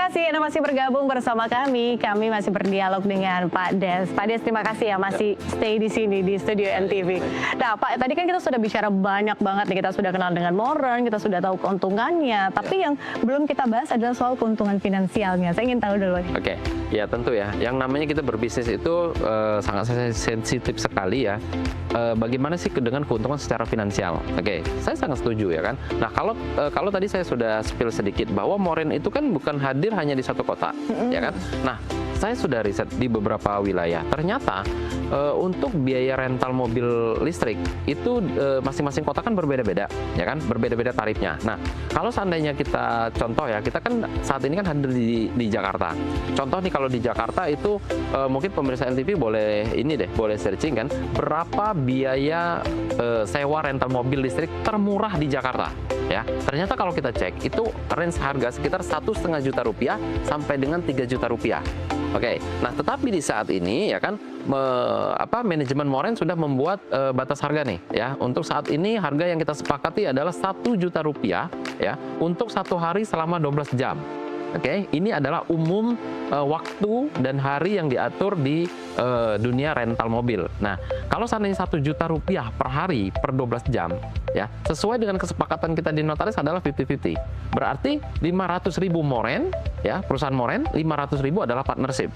kasih Anda masih bergabung bersama kami. Kami masih berdialog dengan Pak Des. Pak Des, terima kasih ya masih stay di sini di studio NTV. Nah, Pak, tadi kan kita sudah bicara banyak banget nih. Kita sudah kenal dengan Moren, kita sudah tahu keuntungannya. Tapi yang belum kita bahas adalah soal keuntungan finansialnya. Saya ingin tahu dulu nih. Oke, ya tentu ya. Yang namanya kita berbisnis itu sangat sensitif sekali ya. Bagaimana sih dengan keuntungan secara finansial? Oke, saya sangat setuju ya kan. Nah, kalau tadi saya sudah spill sedikit bahwa Moren itu kan bukan hadir hanya di satu kota, ya kan? Nah, saya sudah riset di beberapa wilayah. Ternyata untuk biaya rental mobil listrik itu masing-masing kota kan berbeda-beda, ya kan? Berbeda-beda tarifnya. Nah, kalau seandainya kita contoh ya, kita kan saat ini kan hadir di Jakarta. Contoh nih, kalau di Jakarta itu mungkin pemirsa NTV boleh boleh searching kan, berapa biaya sewa rental mobil listrik termurah di Jakarta. Ya, ternyata kalau kita cek itu range harga sekitar 1,5 juta rupiah sampai dengan 3 juta rupiah. Oke, nah tetapi di saat ini ya kan manajemen Moren sudah membuat batas harga nih ya. Untuk saat ini harga yang kita sepakati adalah 1 juta rupiah ya untuk 1 hari selama 12 jam. Oke, ini adalah umum waktu dan hari yang diatur di dunia rental mobil. Nah, kalau seandainya 1 juta rupiah per hari per 12 jam, ya sesuai dengan kesepakatan kita di notaris adalah 50-50. Berarti 500.000 Moren, ya perusahaan Moren, 500.000 adalah partnership.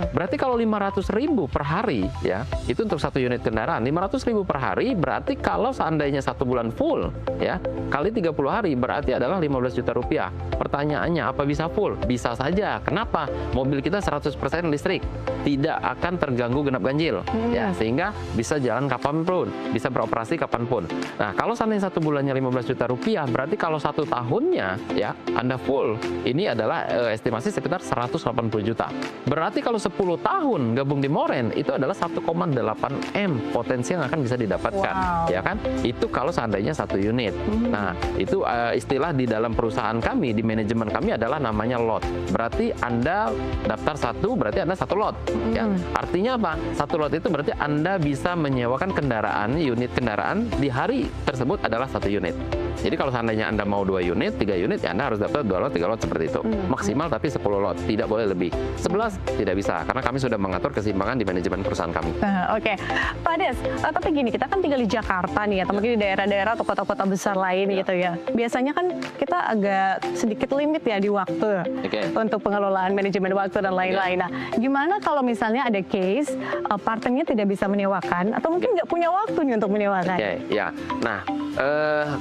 Berarti kalau 500.000 per hari, ya itu untuk 1 unit kendaraan. 500.000 per hari berarti kalau seandainya 1 bulan full, ya kali 30 hari berarti adalah 15 juta rupiah. Pertanyaannya, apa bisa full? Bisa saja. Kenapa? Mobil kita 100% listrik, tidak akan terganggu genap ganjil, ya sehingga bisa jalan kapanpun, bisa beroperasi kapanpun. Nah, kalau seandainya 1 bulannya 15 juta rupiah, berarti kalau 1 tahunnya ya Anda full, ini adalah estimasi sekitar 180 juta. Berarti kalau 10 tahun gabung di Moren, itu adalah 1,8 M potensi yang akan bisa didapatkan, ya kan? Itu kalau seandainya 1 unit. Nah, itu istilah di dalam perusahaan kami, di manajemen kami adalah namanya lot. Berarti Anda daftar 1, berarti Anda 1 lot. Ya. Artinya apa? 1 lot itu berarti Anda bisa menyewakan kendaraan, unit kendaraan di hari tersebut adalah 1 unit. Jadi kalau seandainya Anda mau 2 unit, 3 unit, ya Anda harus daftar 2 lot, 3 lot seperti itu. Maksimal tapi 10 lot, tidak boleh lebih. 11 tidak bisa, karena kami sudah mengatur keseimbangan di manajemen perusahaan kami. Oke, Pak Des, tapi gini, kita kan tinggal di Jakarta nih, atau mungkin di daerah-daerah atau kota-kota besar lain gitu ya. Biasanya kan kita agak sedikit limit ya di waktu untuk pengelolaan manajemen waktu dan lain-lain. Nah, gimana kalau misalnya ada case partnernya tidak bisa menyewakan atau mungkin nggak punya waktu nih untuk menyewakan? Ya. Nah,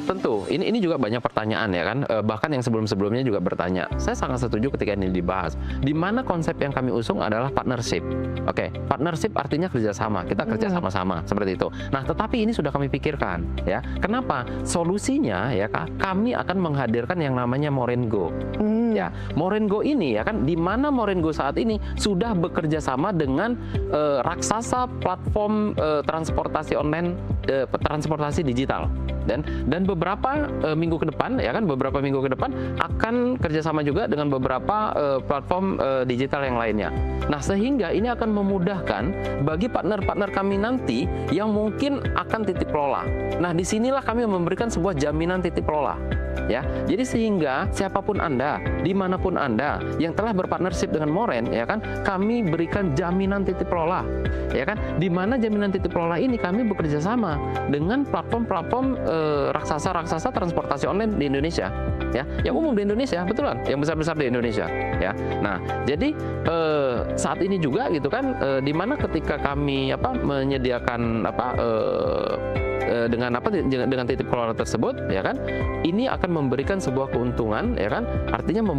tentu ini juga banyak pertanyaan ya kan, bahkan yang sebelum-sebelumnya juga bertanya. Saya sangat setuju ketika ini dibahas. Di mana konsep yang kami usung adalah partnership. Oke, partnership artinya kerjasama. Kita kerja sama-sama seperti itu. Nah, tetapi ini sudah kami pikirkan ya. Kenapa? Solusinya ya kami akan menghadirkan yang namanya Moren Go. Ya, Moren Go ini ya kan, di mana Moren Go saat ini sudah bekerja sama dengan raksasa platform transportasi online, transportasi digital. Dan beberapa minggu ke depan ya kan, beberapa minggu ke depan akan kerjasama juga dengan beberapa platform digital yang lainnya. Nah, sehingga ini akan memudahkan bagi partner-partner kami nanti yang mungkin akan titip kelola. Nah, disinilah kami memberikan sebuah jaminan titip kelola. Ya, jadi sehingga siapapun Anda, dimanapun Anda yang telah berpartnership dengan Moren, ya kan, kami berikan jaminan titip kelola, ya kan, di mana jaminan titip kelola ini kami bekerja sama dengan platform-platform raksasa-raksasa transportasi online di Indonesia, ya, yang umum di Indonesia, betul kan, yang besar-besar di Indonesia, ya. Nah, jadi saat ini juga gitu kan, di mana ketika kami menyediakan dengan titip kelola tersebut, ya kan, ini akan memberikan sebuah keuntungan, ya kan, artinya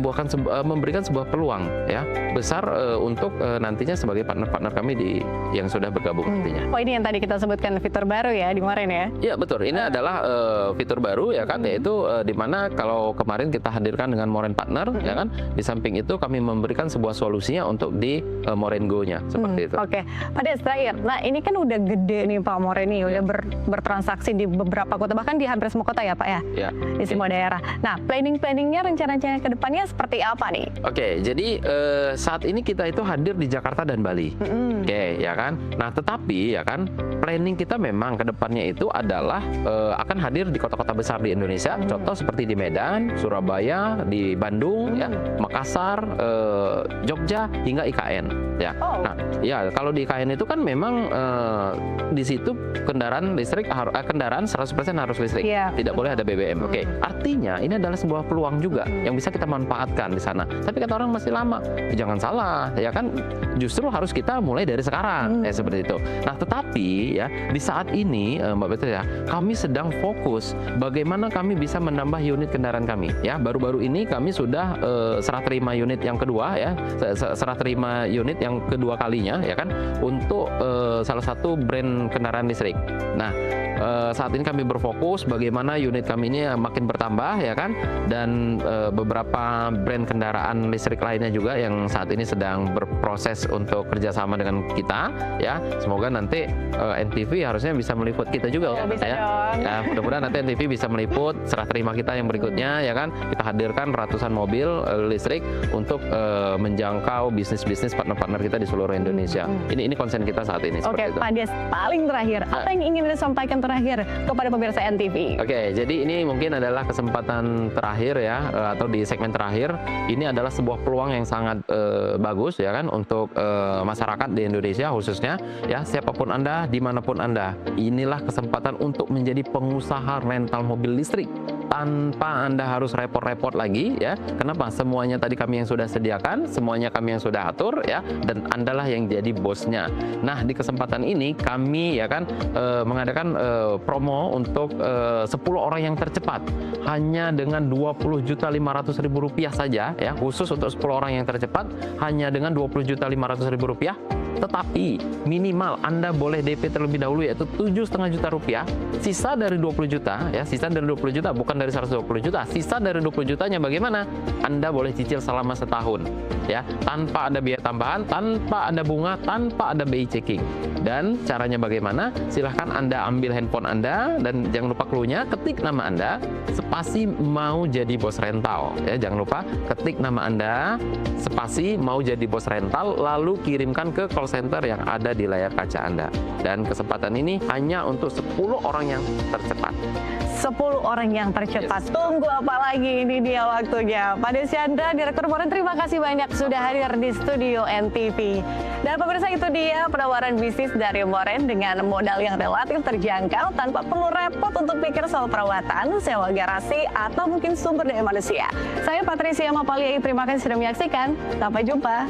memberikan sebuah peluang ya besar untuk nantinya sebagai partner-partner kami yang sudah bergabung nantinya. Oh, ini yang tadi kita sebutkan fitur baru ya di Moren ya? Iya betul, ini adalah fitur baru ya kan, yaitu di mana kalau kemarin kita hadirkan dengan Moren Partner, ya kan, di samping itu kami memberikan sebuah solusinya untuk di Moren Go-nya seperti itu. Oke, Pak Des, terakhir, nah ini kan udah gede nih Pak Moren nih, udah bertransaksi beratraksi di beberapa kota, bahkan di hampir semua kota ya Pak ya? Ya. Di semua daerah. Nah, planning-planningnya, rencana-rencana ke depannya seperti apa nih? Oke, jadi saat ini kita itu hadir di Jakarta dan Bali. Oke, ya kan. Nah, tetapi ya kan, planning kita memang ke depannya itu adalah akan hadir di kota-kota besar di Indonesia. Contoh seperti di Medan, Surabaya, di Bandung, ya, Makassar, Jogja, hingga IKN. Ya. Nah, ya kalau di IKN itu kan memang di situ kendaraan listrik kendaraan 100% harus listrik. Tidak boleh ada BBM. Oke. Artinya ini adalah sebuah peluang juga yang bisa kita manfaatkan di sana. Tapi kata orang masih lama. Jangan salah, ya kan, justru harus kita mulai dari sekarang, ya seperti itu. Nah, tetapi ya di saat ini Mbak Betul ya, kami sedang fokus bagaimana kami bisa menambah unit kendaraan kami. Ya, baru-baru ini kami sudah serah terima unit yang kedua ya, serah terima unit yang kedua kalinya ya kan, untuk salah satu brand kendaraan listrik. Nah, saat ini kami berfokus bagaimana unit kami ini makin bertambah ya kan, dan beberapa brand kendaraan listrik lainnya juga yang saat ini sedang berproses untuk kerjasama dengan kita ya. Semoga nanti NTV harusnya bisa meliput kita juga ya. Mudah-mudahan nanti NTV bisa meliput serah terima kita yang berikutnya ya kan. Kita hadirkan ratusan mobil listrik untuk menjangkau bisnis-bisnis partner-partner kita di seluruh Indonesia. Ini konsen kita saat ini. Oke, Pak Des, paling terakhir, apa yang ingin Anda sampaikan terakhir kepada pemirsa NTV? Oke, jadi ini mungkin adalah kesempatan terakhir ya, atau di segmen terakhir. Ini adalah sebuah peluang yang sangat bagus ya kan, untuk masyarakat di Indonesia khususnya ya, siapapun Anda, dimanapun Anda. Inilah kesempatan untuk menjadi pengusaha rental mobil listrik tanpa Anda harus repot-repot lagi ya. Kenapa? Semuanya tadi kami yang sudah sediakan, semuanya kami yang sudah atur ya, dan Andalah yang jadi bosnya. Nah, di kesempatan ini kami ya kan mengadakan promo untuk 10 orang yang tercepat hanya dengan Rp20.500.000 saja ya, khusus untuk 10 orang yang tercepat hanya dengan Rp20.500.000. Tetapi minimal Anda boleh DP terlebih dahulu, yaitu Rp7,5 juta. Sisa dari 20 juta ya, sisa dari 20 juta, bukan dari 120 juta. Sisa dari 20 jutanya bagaimana? Anda boleh cicil selama setahun ya, tanpa ada biaya tambahan, tanpa ada bunga, tanpa ada BI checking. Dan caranya bagaimana? Silahkan Anda ambil handphone Anda dan jangan lupa clue-nya, ketik nama Anda, spasi mau jadi bos rental ya. Jangan lupa ketik nama Anda, spasi mau jadi bos rental, lalu kirimkan ke call center yang ada di layar kaca Anda. Dan kesempatan ini hanya untuk 10 orang yang tercepat. 10 orang yang tercepat. Yes. Tunggu apa lagi, ini dia waktunya. Pak Des Chandra, Direktur Moren, terima kasih banyak sudah hadir di studio NTV. Dan pemirsa, itu dia penawaran bisnis dari Moren dengan modal yang relatif terjangkau tanpa perlu repot untuk pikir soal perawatan, sewa garasi, atau mungkin sumber daya manusia. Saya Patricia Mapaliai, terima kasih sudah menyaksikan. Sampai jumpa.